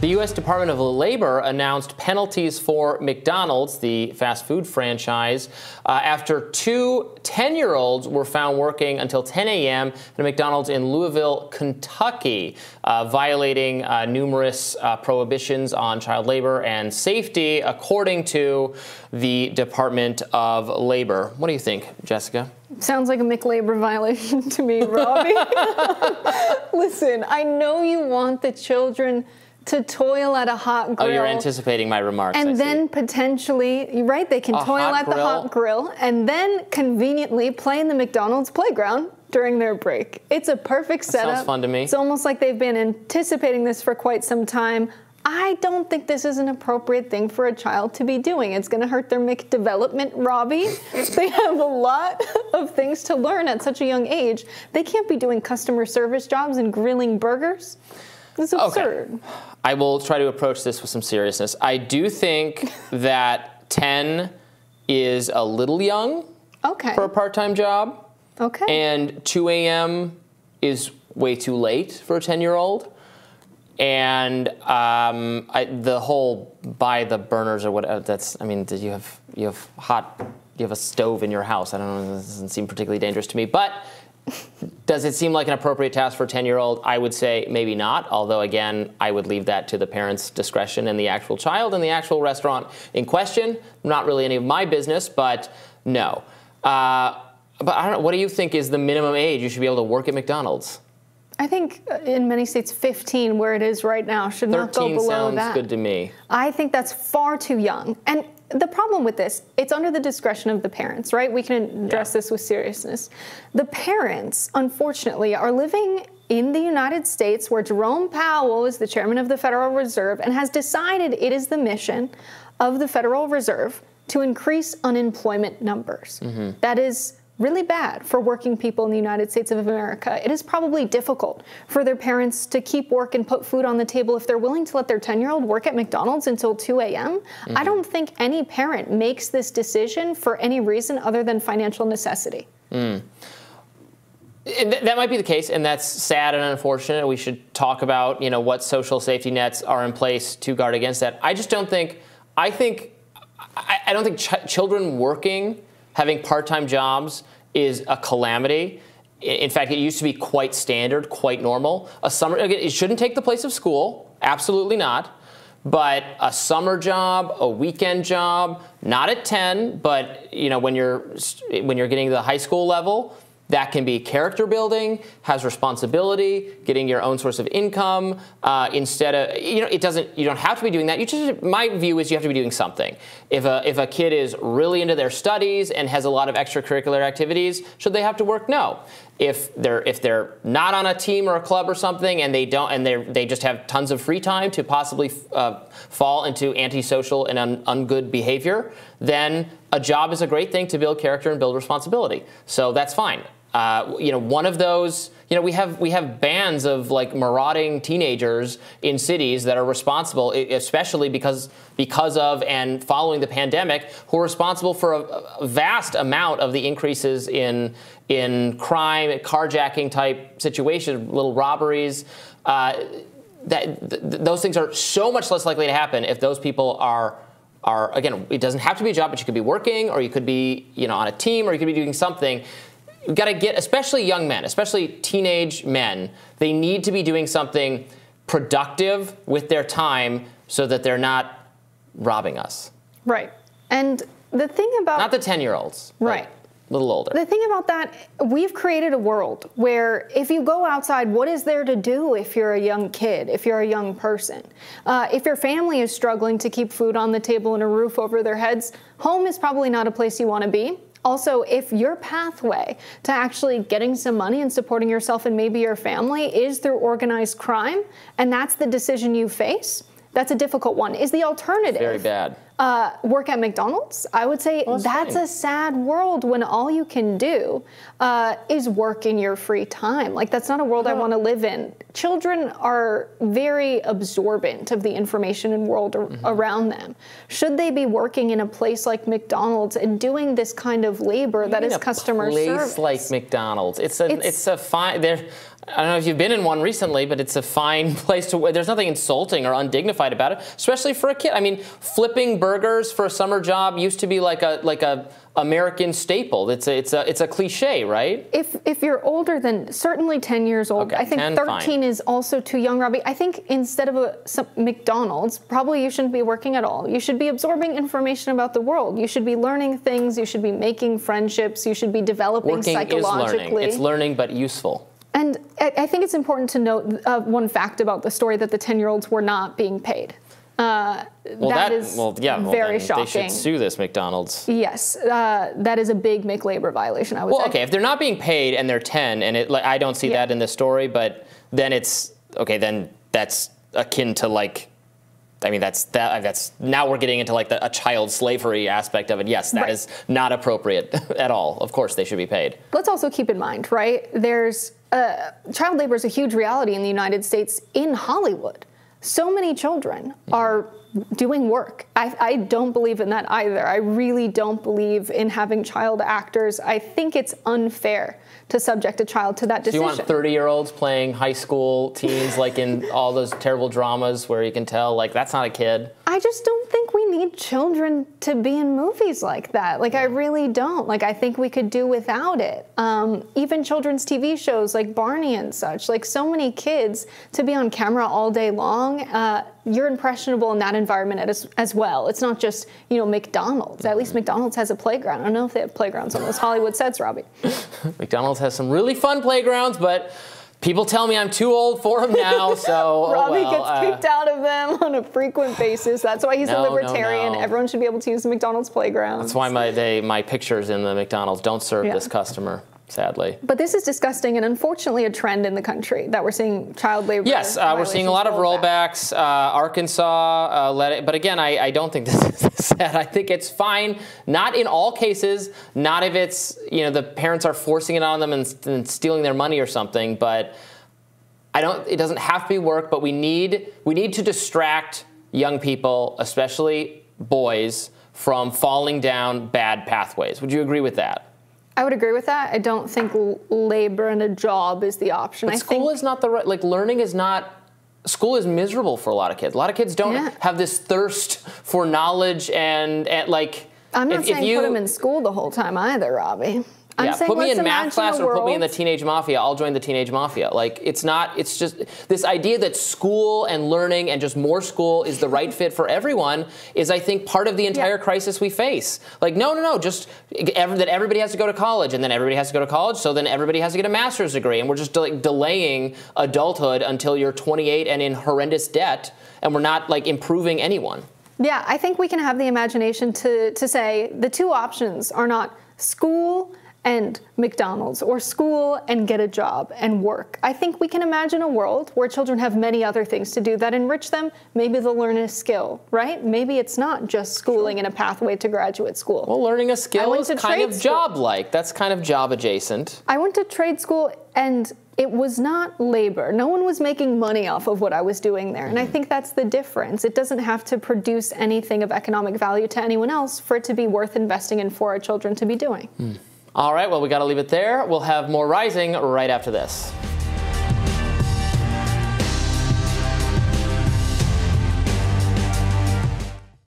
The U.S. Department of Labor announced penalties for McDonald's, the fast food franchise, after two 10-year-olds were found working until 10 a.m. at a McDonald's in Louisville, Kentucky, violating numerous prohibitions on child labor and safety, according to the Department of Labor. What do you think, Jessica? Sounds like a McLabor violation to me, Robbie. Listen, I know you want the children to toil at a hot grill. Oh, you're anticipating my remarks. And then potentially, you're right, they can toil at the hot grill and then conveniently play in the McDonald's playground during their break. It's a perfect setup. Sounds fun to me. It's almost like they've been anticipating this for quite some time. I don't think this is an appropriate thing for a child to be doing. It's going to hurt their McDevelopment, Robbie. They have a lot of things to learn at such a young age. They can't be doing customer service jobs and grilling burgers. It's absurd. Okay. I will try to approach this with some seriousness. I do think that 10 is a little young for a part-time job. Okay. And 2 a.m. is way too late for a 10-year-old. And the whole buy the burners or whatever, that's, I mean, you have a stove in your house. I don't know, this doesn't seem particularly dangerous to me. But does it seem like an appropriate task for a 10-year-old? I would say maybe not, although, again, I would leave that to the parents' discretion and the actual child and the actual restaurant in question. Not really any of my business, but no. But I don't know, what do you think is the minimum age you should be able to work at McDonald's? I think in many states, 15, where it is right now, should not go below that. 13 sounds good to me. I think that's far too young. And the problem with this, it's under the discretion of the parents, right? We can address this with seriousness. The parents, unfortunately, are living in the United States where Jerome Powell is the chairman of the Federal Reserve and has decided it is the mission of the Federal Reserve to increase unemployment numbers. That is really bad for working people in the United States of America. It is probably difficult for their parents to keep work and put food on the table if they're willing to let their 10-year-old work at McDonald's until 2 a.m. I don't think any parent makes this decision for any reason other than financial necessity. That might be the case, and that's sad and unfortunate. We should talk about, what social safety nets are in place to guard against that. I just don't think, I don't think children working, having part-time jobs is a calamity. In fact, it used to be quite standard, quite normal. It shouldn't take the place of school, absolutely not. But a summer job, a weekend job, not at 10, but when you're getting to the high school level, that can be character building, has responsibility, getting your own source of income. Instead of, you don't have to be doing that. My view is you have to be doing something. If a kid is really into their studies and has a lot of extracurricular activities, should they have to work? No. If they're not on a team or a club or something and they just have tons of free time to possibly fall into antisocial and ungood behavior, then a job is a great thing to build character and build responsibility. So that's fine. One of those, we have bands of marauding teenagers in cities that are responsible, especially because of and following the pandemic, who are responsible for a vast amount of the increases in crime, carjacking type situations, little robberies. Those things are so much less likely to happen if those people are again, it doesn't have to be a job, but you could be working, or you could be on a team, or you could be doing something. You've got to get, especially young men, especially teenage men, they need to be doing something productive with their time so that they're not robbing us. Right. And the thing about... Not the 10-year-olds. Right. A little older. The thing about that, we've created a world where if you go outside, what is there to do if you're a young kid, if you're a young person? If your family is struggling to keep food on the table and a roof over their heads, home is probably not a place you want to be. Also, if your pathway to actually getting some money and supporting yourself and maybe your family is through organized crime, and that's the decision you face, that's a difficult one. Is the alternative very bad? Work at McDonald's? I would say that's a sad world when all you can do is work in your free time. That's not a world I want to live in. Children are very absorbent of the information and world around them. Should they be working in a place like McDonald's and doing this kind of labor that is customer service? A place like McDonald's. It's a fine. I don't know if you've been in one recently, but it's a fine place to. There's nothing insulting or undignified about it, especially for a kid. I mean, flipping burgers for a summer job used to be like a American staple. It's a cliche, right? If you're older than certainly 10 years old, Okay, I think 10, 13 fine. is also too young, Robbie. I think instead of some McDonald's, probably you shouldn't be working at all. You should be absorbing information about the world. You should be learning things. You should be making friendships. You should be developing Working psychologically. is learning. It's learning, but useful. And I think it's important to note one fact about the story, that the 10-year-olds were not being paid. That is very shocking. They should sue this McDonald's. Yes, that is a big McLabor violation, I would say. Well, okay, if they're not being paid and they're 10, and I don't see that in this story, but then then that's akin to I mean, that's now we're getting into a child slavery aspect of it. Yes, that is not appropriate at all. Of course, they should be paid. Let's also keep in mind, right? There's child labor is a huge reality in the United States, in Hollywood. So many children are doing work. I don't believe in that either. I really don't believe in having child actors. I think it's unfair to subject a child to that decision. Do you want 30-year-olds playing high school teens like in all those terrible dramas where you can tell, that's not a kid? I just don't think we need children to be in movies like that. I really don't. I think we could do without it. Even children's TV shows like Barney and such, so many kids to be on camera all day long, you're impressionable in that environment as well. It's not just, McDonald's. At least McDonald's has a playground. I don't know if they have playgrounds on those Hollywood sets, Robbie. McDonald's has some really fun playgrounds, but people tell me I'm too old for them now, so Robbie gets kicked out of them on a frequent basis. That's why he's a libertarian. No. Everyone should be able to use the McDonald's playground. That's why my pictures in the McDonald's don't serve this customer, sadly. But this is disgusting and unfortunately a trend in the country that we're seeing child labor. Yes, we're seeing a lot of rollbacks. Arkansas let it, but again, I don't think this is sad. I think it's fine. Not in all cases. Not if it's the parents are forcing it on them and stealing their money or something. But it doesn't have to be work. But we need to distract young people, especially boys, from falling down bad pathways. Would you agree with that? I would agree with that. I don't think labor and a job is the option. But school is not the right, learning is not, school is miserable for a lot of kids. A lot of kids don't have this thirst for knowledge and I'm not saying put them in school the whole time either, Robbie. I'm saying put me in math class or put me in the world. teenage mafia. I'll join the teenage mafia. It's just this idea that school and learning and just more school is the right fit for everyone is, I think, part of the entire crisis we face. No, just that everybody has to go to college and then everybody has to go to college, so then everybody has to get a master's degree, and we're just delaying adulthood until you're 28 and in horrendous debt, and we're not improving anyone. Yeah, I think we can have the imagination to say the two options are not school and McDonald's, or school and get a job and work. I think we can imagine a world where children have many other things to do that enrich them. Maybe they'll learn a skill, right? Maybe it's not just schooling and a pathway to graduate school. Well, learning a skill is kind of job-like. That's kind of job-adjacent. I went to trade school, and it was not labor. No one was making money off of what I was doing there. And I think that's the difference. It doesn't have to produce anything of economic value to anyone else for it to be worth investing in for our children to be doing. All right, well, we got to leave it there. We'll have more Rising right after this.